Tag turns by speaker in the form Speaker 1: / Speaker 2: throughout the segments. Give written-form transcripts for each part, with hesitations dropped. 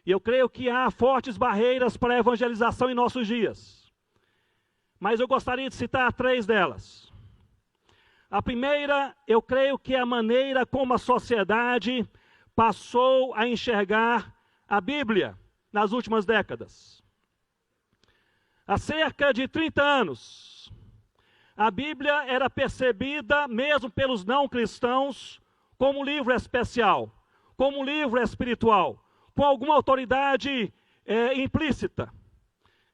Speaker 1: E eu creio que há fortes barreiras para a evangelização em nossos dias. Mas eu gostaria de citar 3 delas. A primeira, eu creio que é a maneira como a sociedade passou a enxergar a Bíblia nas últimas décadas. Há cerca de 30 anos, a Bíblia era percebida, mesmo pelos não cristãos, como um livro especial, como um livro espiritual, com alguma autoridade implícita.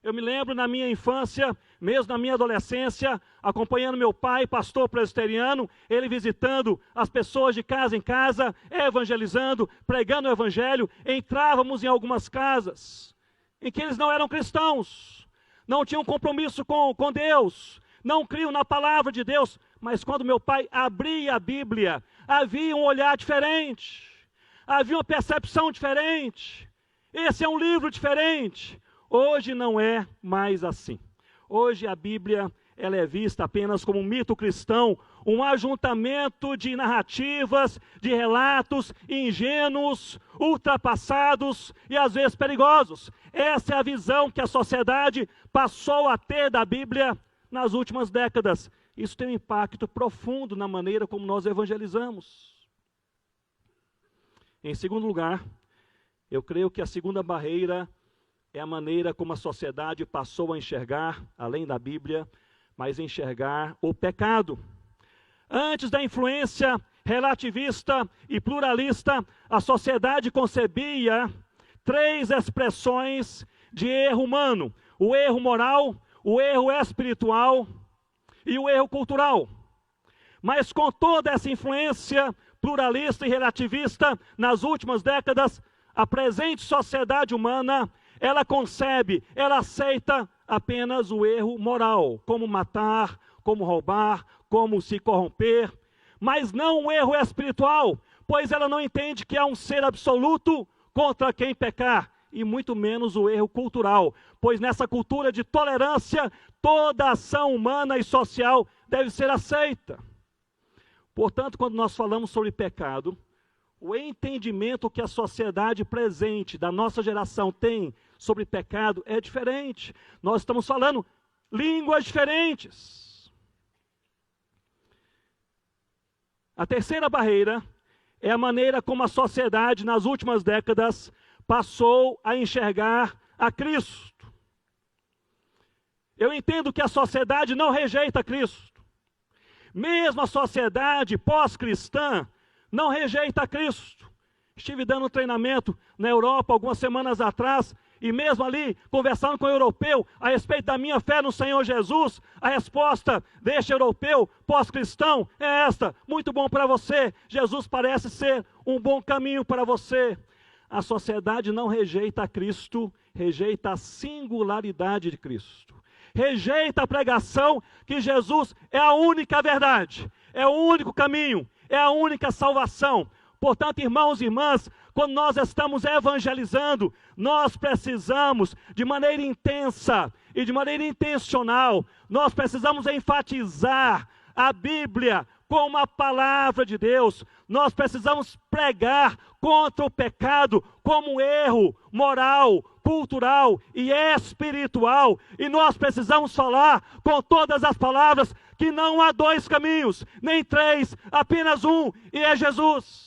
Speaker 1: Eu me lembro na minha infância, mesmo na minha adolescência, acompanhando meu pai, pastor presbiteriano, ele visitando as pessoas de casa em casa, evangelizando, pregando o evangelho. Entrávamos em algumas casas em que eles não eram cristãos, não tinham compromisso com Deus, não criam na palavra de Deus, mas quando meu pai abria a Bíblia, havia um olhar diferente, havia uma percepção diferente. Esse é um livro diferente. Hoje não é mais assim. Hoje a Bíblia ela é vista apenas como um mito cristão, um ajuntamento de narrativas, de relatos ingênuos, ultrapassados e às vezes perigosos. Essa é a visão que a sociedade passou a ter da Bíblia nas últimas décadas. Isso tem um impacto profundo na maneira como nós evangelizamos. Em segundo lugar, eu creio que a segunda barreira é a maneira como a sociedade passou a enxergar, além da Bíblia, mas enxergar o pecado. Antes da influência relativista e pluralista, a sociedade concebia 3 expressões de erro humano: o erro moral, o erro espiritual e o erro cultural. Mas com toda essa influência pluralista e relativista, nas últimas décadas, a presente sociedade humana, ela concebe, ela aceita apenas o erro moral, como matar, como roubar, como se corromper, mas não o erro espiritual, pois ela não entende que há um ser absoluto contra quem pecar, e muito menos o erro cultural, pois nessa cultura de tolerância, toda ação humana e social deve ser aceita. Portanto, quando nós falamos sobre pecado, o entendimento que a sociedade presente da nossa geração tem sobre pecado é diferente. Nós estamos falando línguas diferentes. A terceira barreira é a maneira como a sociedade nas últimas décadas passou a enxergar a Cristo. Eu entendo que a sociedade não rejeita Cristo. Mesmo a sociedade pós-cristã não rejeita Cristo. Estive dando um treinamento na Europa algumas semanas atrás, e mesmo ali, conversando com o europeu a respeito da minha fé no Senhor Jesus, a resposta deste europeu pós-cristão é esta: muito bom para você, Jesus parece ser um bom caminho para você. A sociedade não rejeita Cristo, rejeita a singularidade de Cristo. Rejeita a pregação que Jesus é a única verdade, é o único caminho, é a única salvação. Portanto, irmãos e irmãs, quando nós estamos evangelizando, nós precisamos, de maneira intensa e de maneira intencional, nós precisamos enfatizar a Bíblia como a palavra de Deus. Nós precisamos pregar contra o pecado como erro moral, cultural e espiritual. E nós precisamos falar com todas as palavras que não há 2 caminhos, nem 3, apenas um, e é Jesus.